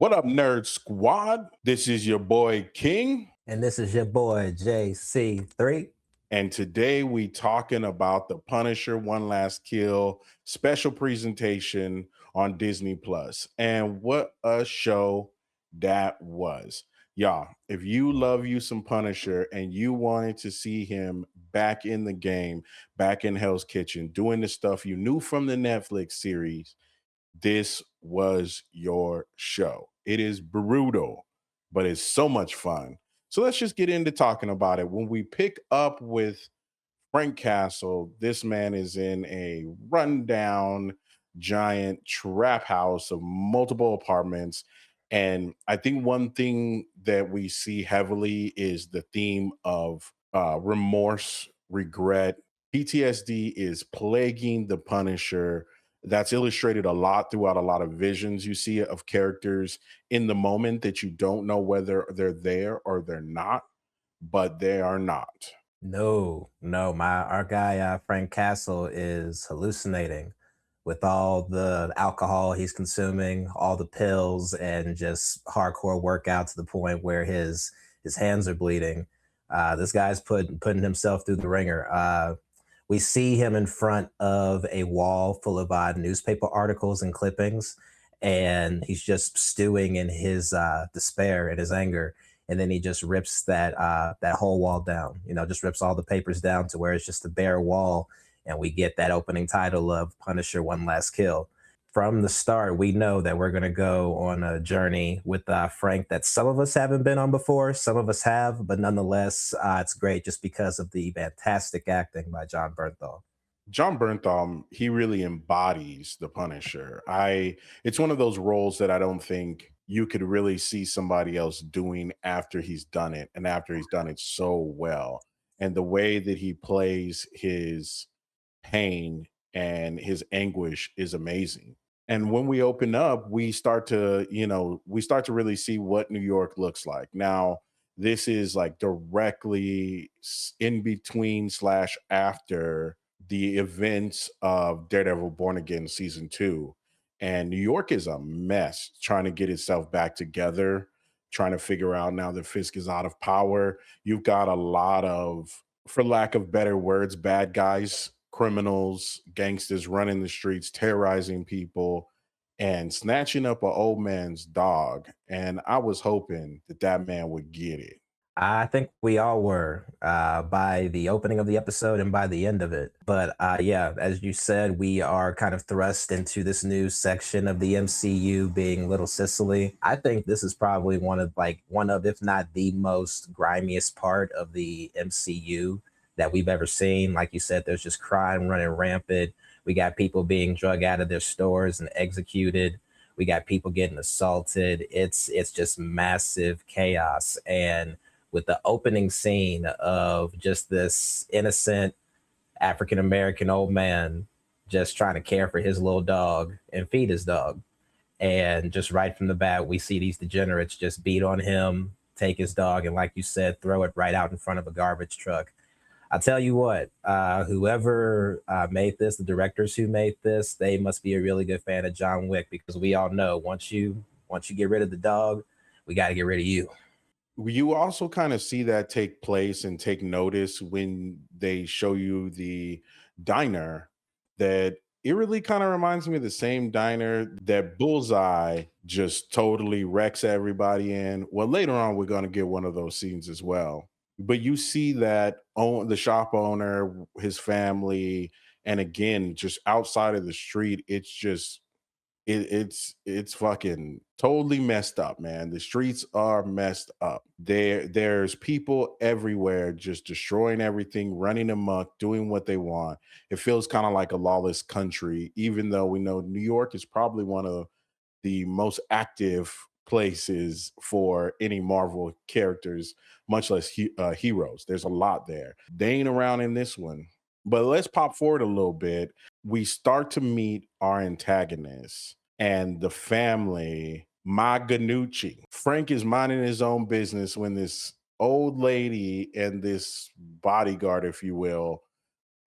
What up, Nerd Squad? This is your boy King, And this is your boy JC3. and today we talking about The Punisher: One Last Kill special presentation on Disney Plus. And what a show that was. Y'all, if you love you some Punisher and you wanted to see him back in the game, back in Hell's Kitchen, doing the stuff you knew from the Netflix series, this was your show. It is brutal, but it's so much fun. So let's just get into talking about it. When we pick up with Frank Castle, this man is in a rundown giant trap house of multiple apartments. And I think one thing that we see heavily is the theme of remorse, regret. PTSD is plaguing the Punisher. That's illustrated a lot throughout a lot of visions you see of characters in the moment that you don't know whether they're there or they're not, but they are not. No, my our guy Frank Castle is hallucinating with all the alcohol he's consuming, all the pills, and just hardcore workout to the point where his hands are bleeding. This guy's putting himself through the ringer. We see him in front of a wall full of newspaper articles and clippings, and he's just stewing in his despair and his anger. And then he just rips that whole wall down. Just rips all the papers down to where it's just a bare wall, and we get that opening title of Punisher: One Last Kill. From the start, we know that we're going to go on a journey with Frank that some of us haven't been on before, some of us have, but nonetheless, it's great just because of the fantastic acting by Jon Bernthal. Jon Bernthal, he really embodies the Punisher. It's one of those roles that I don't think you could really see somebody else doing after he's done it and after he's done it so well. And the way that he plays his pain and his anguish is amazing. And when we open up, we start to really see what New York looks like. Now, this is like directly in between slash after the events of Daredevil Born Again season 2. And New York is a mess trying to get itself back together, trying to figure out now that Fisk is out of power. You've got a lot of, for lack of better words, bad guys, criminals, gangsters running the streets, terrorizing people, and snatching up an old man's dog. And I was hoping that that man would get it. I think we all were by the opening of the episode and by the end of it. But yeah, as you said, we are kind of thrust into this new section of the MCU being Little Sicily. I think this is probably one of, if not the most grimiest part of the MCU that we've ever seen. Like you said, there's just crime running rampant. We got people being drug out of their stores and executed. We got people getting assaulted. It's just massive chaos. And with the opening scene of just this innocent African American old man just trying to care for his little dog and feed his dog. And just right from the bat, we see these degenerates just beat on him, take his dog, and like you said, throw it right out in front of a garbage truck. I'll tell you what, whoever made this, the directors who made this, they must be a really good fan of John Wick because we all know once you get rid of the dog, we got to get rid of you. You also kind of see that take place and take notice when they show you the diner that it really kind of reminds me of the same diner that Bullseye just totally wrecks everybody in. Well, later on, we're going to get one of those scenes as well. But you see that the shop owner, his family, and again, just outside of the street, it's fucking totally messed up, man. The streets are messed up. There's people everywhere just destroying everything, running amok, doing what they want. It feels kind of like a lawless country, even though we know New York is probably one of the most active places for any Marvel characters, much less heroes. There's a lot there. They ain't around in this one. But let's pop forward a little bit. We start to meet our antagonists and the family, Maganucci. Frank is minding his own business when this old lady and this bodyguard, if you will,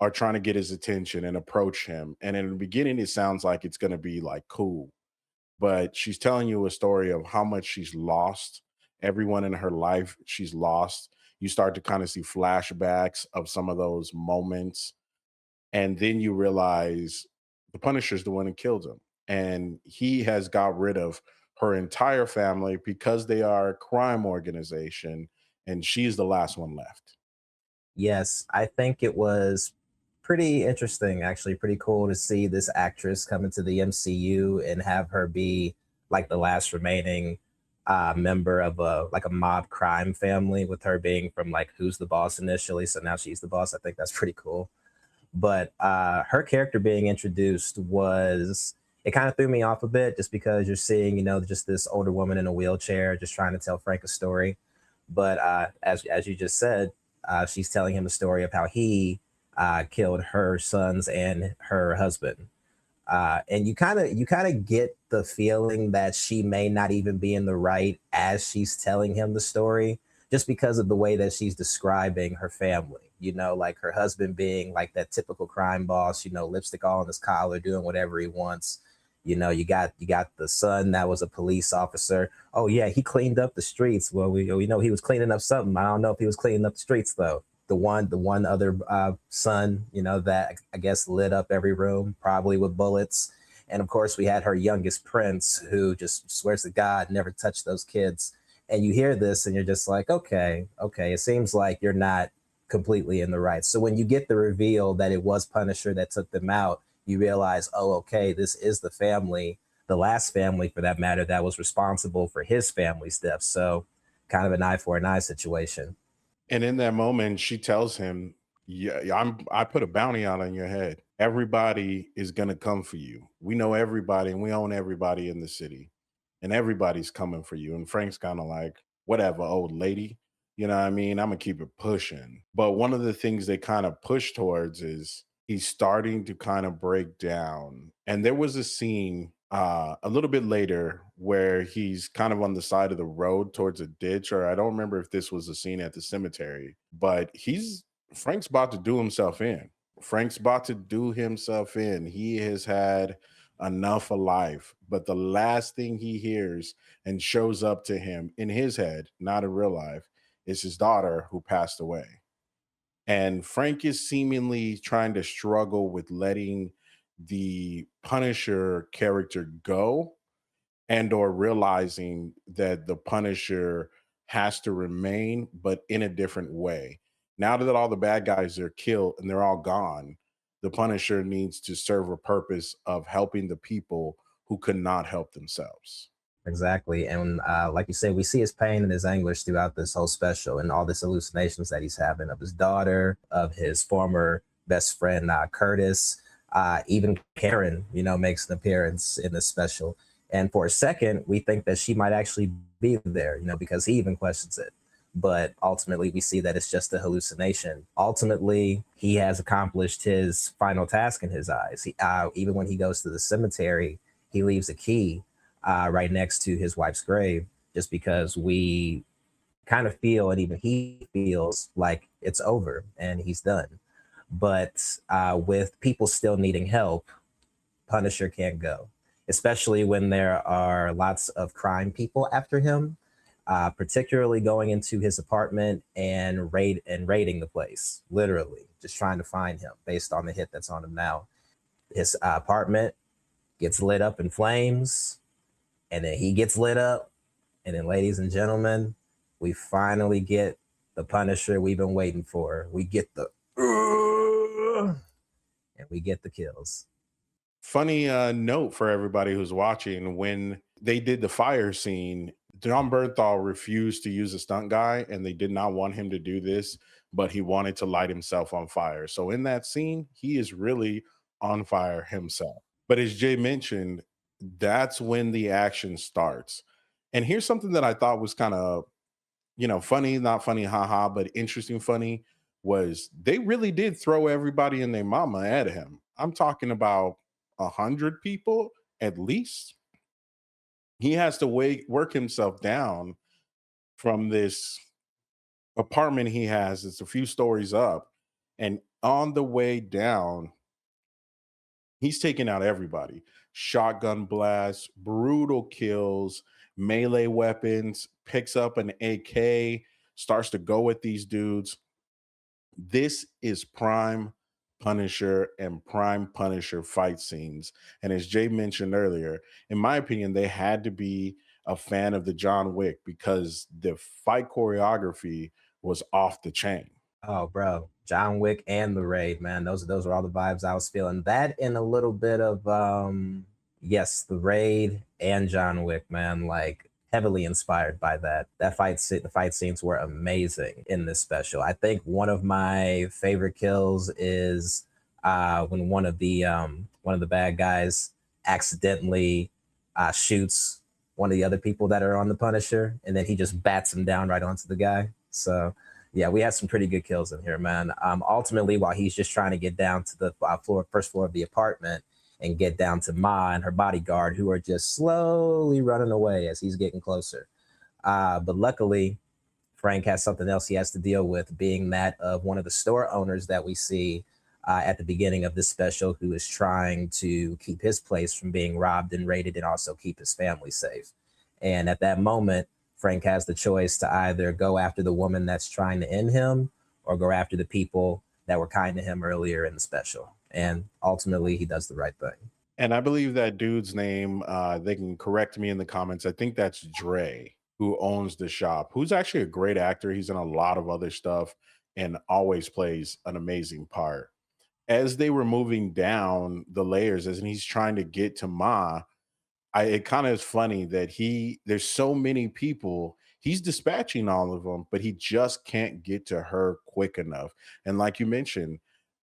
are trying to get his attention and approach him. And in the beginning, it sounds like it's going to be like cool. but she's telling you a story of how much she's lost. Everyone in her life she's lost. You start to kind of see flashbacks of some of those moments, and then you realize the Punisher's the one who killed him, and he has got rid of her entire family because they are a crime organization, and she's the last one left. Yes, I think it was pretty interesting, actually, pretty cool to see this actress come into the MCU and have her be like the last remaining member of a mob crime family, with her being from like Who's the Boss initially. So now she's the boss. I think that's pretty cool. But her character being introduced was, it kind of threw me off a bit, just because you're seeing, just this older woman in a wheelchair just trying to tell Frank a story. But as you just said, she's telling him the story of how he killed her sons and her husband. And you kind of get the feeling that she may not even be in the right as she's telling him the story, just because of the way that she's describing her family. Like her husband being like that typical crime boss. Lipstick all on his collar, doing whatever he wants. You got the son that was a police officer. Oh yeah, he cleaned up the streets. Well, we know he was cleaning up something. I don't know if he was cleaning up the streets though. The one other son, that I guess lit up every room, probably with bullets. And of course, we had her youngest prince, who just swears to God never touched those kids. And you hear this, and you're just like, okay, okay, it seems like you're not completely in the right. So when you get the reveal that it was Punisher that took them out, you realize, oh, okay, this is the family, the last family for that matter, that was responsible for his family's death. So kind of an eye for an eye situation. And in that moment, she tells him, "Yeah, yeah, I put a bounty out on your head. Everybody is gonna come for you. We know everybody, and we own everybody in the city, and everybody's coming for you." And Frank's kind of like, "Whatever, old lady." You know what I mean? I'm gonna keep it pushing. But one of the things they kind of push towards is he's starting to kind of break down. And there was a scene a little bit later where he's kind of on the side of the road towards a ditch, or I don't remember if this was a scene at the cemetery, but Frank's about to do himself in. Frank's about to do himself in. He has had enough of life, but the last thing he hears and shows up to him in his head, not in real life, is his daughter who passed away. And Frank is seemingly trying to struggle with letting the Punisher character go, and or realizing that the Punisher has to remain, but in a different way. Now that all the bad guys are killed and they're all gone, the Punisher needs to serve a purpose of helping the people who could not help themselves. Exactly. And like you said, we see his pain and his anguish throughout this whole special, and all these hallucinations that he's having of his daughter, of his former best friend, Curtis. Even Karen, makes an appearance in this special. And for a second, we think that she might actually be there, because he even questions it. But ultimately, we see that it's just a hallucination. Ultimately, he has accomplished his final task in his eyes. Even when he goes to the cemetery, he leaves a key right next to his wife's grave, just because we kind of feel, and even he feels like it's over and he's done. But with people still needing help, Punisher can't go, especially when there are lots of crime people after him, particularly going into his apartment and raiding the place, literally just trying to find him based on the hit that's on him now. His apartment gets lit up in flames, and then he gets lit up, and then, ladies and gentlemen, we finally get the Punisher we've been waiting for. We get the and we get the kills. Funny note for everybody who's watching: when they did the fire scene, Jon Bernthal refused to use a stunt guy, and they did not want him to do this, but he wanted to light himself on fire. So in that scene, he is really on fire himself. But as Jay mentioned, that's when the action starts. And here's something that I thought was kind of, funny, not funny, haha, but interesting funny, was they really did throw everybody and their mama at him. I'm talking about 100 people at least. He has to work himself down from this apartment he has. It's a few stories up, and on the way down, he's taking out everybody. shotgun blasts, brutal kills, melee weapons, picks up an AK, starts to go at these dudes. This is prime Punisher and prime Punisher fight scenes. And as Jay mentioned earlier, in my opinion, they had to be a fan of the John Wick because the fight choreography was off the chain. Oh, bro, John Wick and The Raid, man. Those are all the vibes I was feeling. That and a little bit of yes, The Raid and John Wick, man. Like heavily inspired by that. The fight scenes were amazing in this special. I think one of my favorite kills is when one of the bad guys accidentally shoots one of the other people that are on the Punisher, and then he just bats him down right onto the guy. So yeah, we had some pretty good kills in here, man. Ultimately, while he's just trying to get down to the first floor of the apartment and get down to Ma and her bodyguard, who are just slowly running away as he's getting closer. But luckily, Frank has something else he has to deal with, being that of one of the store owners that we see at the beginning of this special, who is trying to keep his place from being robbed and raided and also keep his family safe. And at that moment, Frank has the choice to either go after the woman that's trying to end him or go after the people that were kind to him earlier in the special. And ultimately, he does the right thing. And I believe that dude's name, they can correct me in the comments. I think that's Dre, who owns the shop, who's actually a great actor. He's in a lot of other stuff and always plays an amazing part. As they were moving down the layers, as he's trying to get to Ma, it kind of is funny that there's so many people, he's dispatching all of them, but he just can't get to her quick enough. And like you mentioned,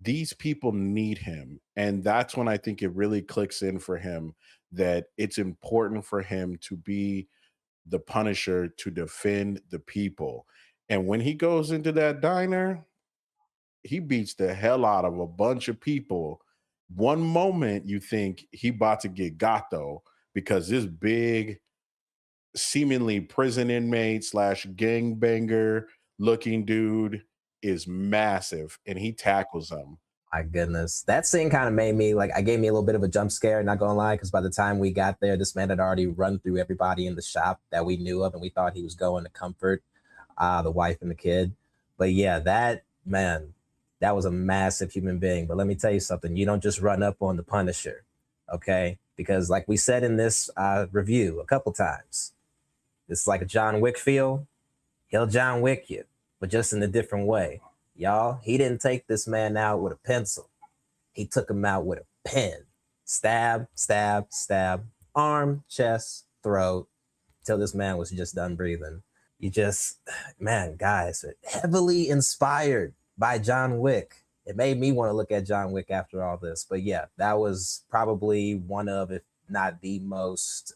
these people need him. And that's when I think it really clicks in for him that it's important for him to be the Punisher to defend the people. And when he goes into that diner, he beats the hell out of a bunch of people. One moment you think he about to get got though, because this big, seemingly prison inmate slash gangbanger looking dude is massive and he tackles him. My goodness. That scene kind of made me like, I gave me a little bit of a jump scare, not gonna lie, because by the time we got there, this man had already run through everybody in the shop that we knew of, and we thought he was going to comfort the wife and the kid. But yeah, that man, that was a massive human being. But let me tell you something, you don't just run up on the Punisher, okay? Because like we said in this review a couple times, it's like a John Wick feel. He'll John Wick you, but just in a different way. Y'all, he didn't take this man out with a pencil. He took him out with a pen. Stab, stab, stab, arm, chest, throat, till this man was just done breathing. You just, man, guys, heavily inspired by John Wick. It made me want to look at John Wick after all this. But yeah, that was probably one of, if not the most,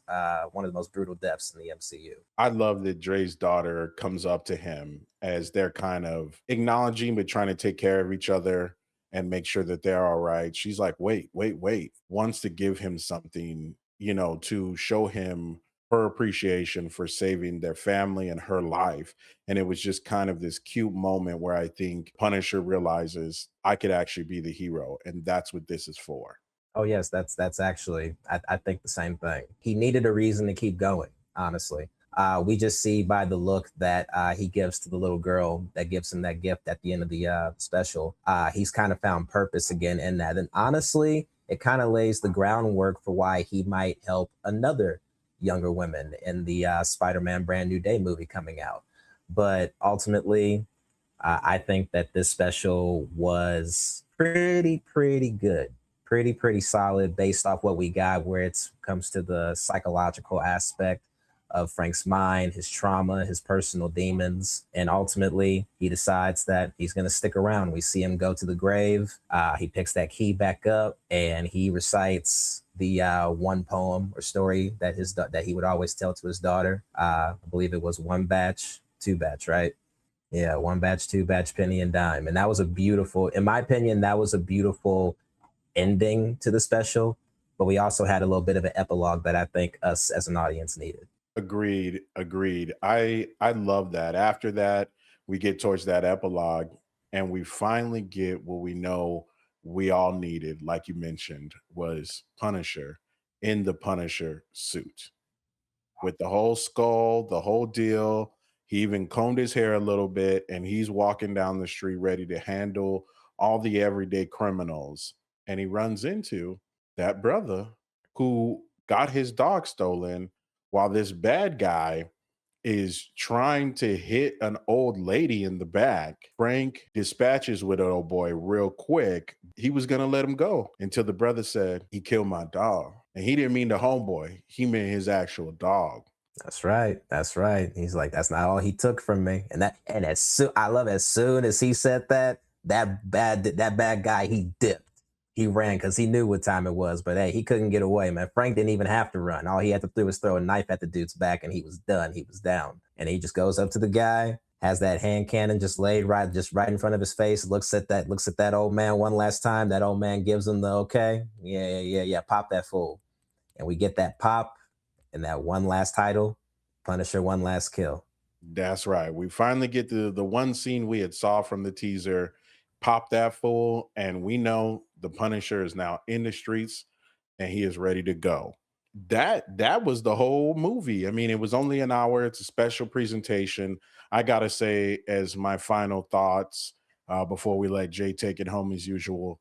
one of the most brutal deaths in the MCU. I love that Dre's daughter comes up to him as they're kind of acknowledging but trying to take care of each other and make sure that they're all right. She's like, wait, wait, wait, wants to give him something, to show him her appreciation for saving their family and her life. And it was just kind of this cute moment where I think Punisher realizes I could actually be the hero. And that's what this is for. Oh yes, that's actually I think the same thing. He needed a reason to keep going. Honestly, we just see by the look that he gives to the little girl that gives him that gift at the end of the special. He's kind of found purpose again in that, and honestly, it kind of lays the groundwork for why he might help another younger women in the Spider-Man Brand New Day movie coming out. But ultimately, I think that this special was pretty good, pretty solid based off what we got, where it comes to the psychological aspect of Frank's mind, his trauma, his personal demons, and ultimately he decides that he's going to stick around. We see him go to the grave. He picks that key back up and he recites the one poem or story that that he would always tell to his daughter. I believe it was one batch, two batch, right? Yeah, one batch, two batch, penny and dime. And that was a beautiful, in my opinion, that was a beautiful ending to the special. But we also had a little bit of an epilogue that I think us as an audience needed. Agreed, agreed. I love that. After that, we get towards that epilogue and we finally get what we know we all needed, like you mentioned, was Punisher in the Punisher suit with the whole skull, the whole deal. He even combed his hair a little bit and he's walking down the street ready to handle all the everyday criminals. And he runs into that brother who got his dog stolen while this bad guy is trying to hit an old lady in the back. Frank dispatches with an old boy real quick. He was going to let him go until the brother said, he killed my dog. And he didn't mean the homeboy, he meant his actual dog. That's right. That's right. He's like, that's not all he took from me. And as soon I love as soon as he said that, that bad guy, he dipped. He ran because he knew what time it was. But hey, he couldn't get away, man. Frank didn't even have to run. All he had to do was throw a knife at the dude's back and he was done. He was down. And he just goes up to the guy, has that hand cannon just right in front of his face, looks at that old man one last time. That old man gives him the okay. Yeah. Pop that fool. And we get that pop and that one last title, Punisher One Last Kill. That's right. We finally get the one scene we had saw from the teaser, pop that fool, and we know the Punisher is now in the streets and he is ready to go. That was the whole movie. I mean, it was only an hour. It's a special presentation. I gotta say, as my final thoughts before we let Jay take it home as usual,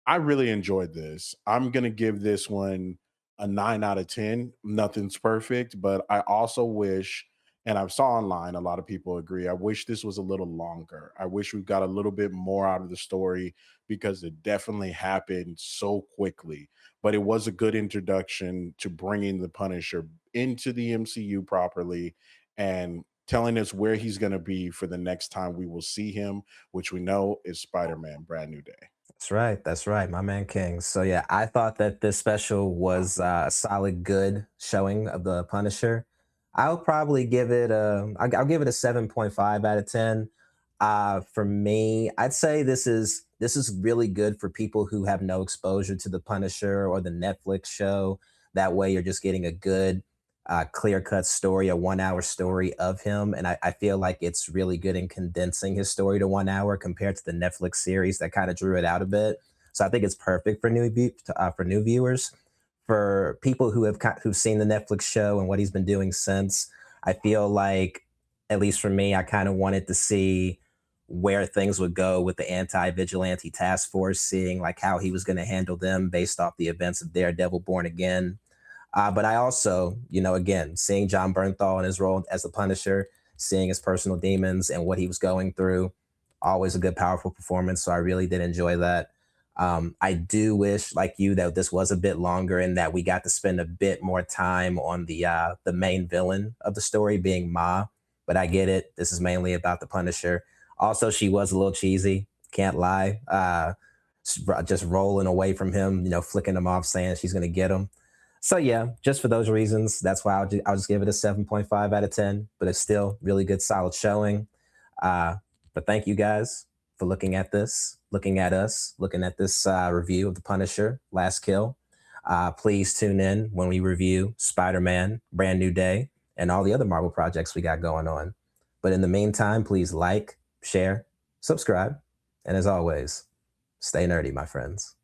I really enjoyed this. I'm gonna give this one a 9 out of 10. Nothing's perfect, but I also wish, and I saw online a lot of people agree. I wish this was a little longer. I wish we got a little bit more out of the story because it definitely happened so quickly. But it was a good introduction to bringing the Punisher into the MCU properly and telling us where he's going to be for the next time we will see him, which we know is Spider Man Brand New Day. That's right. That's right. My man King. So yeah, I thought that this special was a solid, good showing of the Punisher. I'll probably give it I'll give it a 7.5 out of 10. For me, I'd say this is really good for people who have no exposure to the Punisher or the Netflix show. That way, you're just getting a good, clear cut story, a 1 hour story of him, and I feel like it's really good in condensing his story to 1 hour compared to the Netflix series that kind of drew it out a bit. So I think it's perfect for for new viewers. For people who've seen the Netflix show and what he's been doing since, I feel like, at least for me, I kind of wanted to see where things would go with the anti-vigilante task force, seeing like how he was going to handle them based off the events of Daredevil Born Again. But I also, again, seeing Jon Bernthal in his role as the Punisher, seeing his personal demons and what he was going through, always a good, powerful performance. So I really did enjoy that. I do wish, like you, that this was a bit longer and that we got to spend a bit more time on the main villain of the story being Ma. But I get it. This is mainly about the Punisher. Also, she was a little cheesy. Can't lie. Just rolling away from him, flicking him off, saying she's going to get him. So yeah, just for those reasons, that's why I'll just give it a 7.5 out of 10. But it's still really good, solid showing. But thank you guys for looking at this, looking at us, looking at this review of The Punisher, Last Kill. Please tune in when we review Spider-Man, Brand New Day, and all the other Marvel projects we got going on. But in the meantime, please like, share, subscribe, and as always, stay nerdy, my friends.